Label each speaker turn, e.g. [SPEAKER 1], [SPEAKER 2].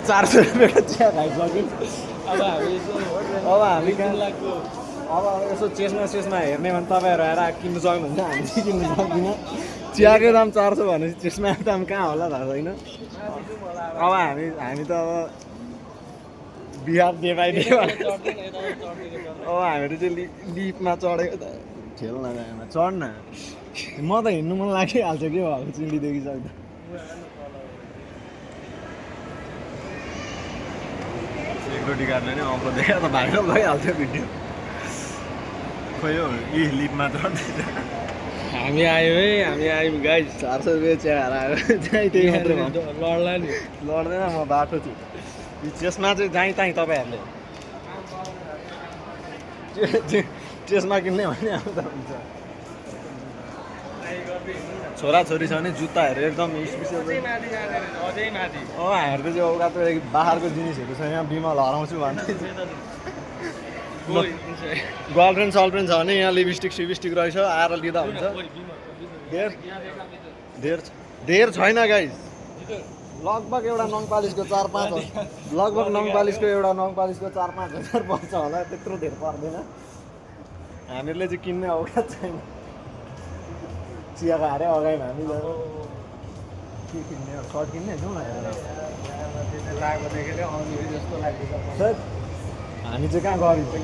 [SPEAKER 1] 400 रुपियाँको चिया खाइसक्यो। अब हामी अब यसो चेस्मा हेर्ने भने तपाईँहरू आएर किन्नु सक्नुहुन्छ, हामी चाहिँ किन्नु सक्दिनँ। चियाकै दाम 400 भनेपछि चेस्माको दाम कहाँ होला थाहा छैन। अब हामी त अब बिहार डे बाई डे अब हामीहरू चाहिँ लिफ्टमा चढेको त खेल्न गएमा चढ्न म त हिँड्नु मन लागिहाल्छ के भएको चिन्डीदेखि सक्दा। सेक्युरिटी गार्डले नै अम्लो देखा त भाइरल भइहाल्थ्यो भिडियो। खोइ हो यी लिफ्टमा चढ्दैछ। हामी आयौँ गाइस 400 रुपियाँ चिया खाएर आयो। त्यही मात्रै लड्ला नि लड्दैन म बाटो छु। यो चेस्मा चाहिँ जहीँ तहीँ तपाईँहरूले चेस्मा किन्ने भने आउँदा हुन्छ। छोराछोरी छ भने जुत्ताहरू एकदम स्पेसियल हामीहरूको चाहिँ औकात बाहिरको जिनिसहरू छ। यहाँ बिमल हराउँछु भन्दै गर्लफ्रेन्ड सलफ्रेन्ड छ भने यहाँ लिपस्टिक सिपस्टिक रहेछ आएर लिँदा हुन्छ। धेर छैन गाइस, लगभग एउटा नङ पालिसको 4-5 लगभग नङ पालिसको एउटा नङ पालिसको 4-5 हजार पर्छ होला, त्यत्रो धेर पर्दैन। हामीहरूले चाहिँ किन्ने औकात छैन। चिया खाएर अगाडि हामी के किन्ने सर्ट किन्ने जाउँ न हेरेर लागेको देखेर आउने जस्तो लाग्छ। हामी चाहिँ कहाँ गरिन्छ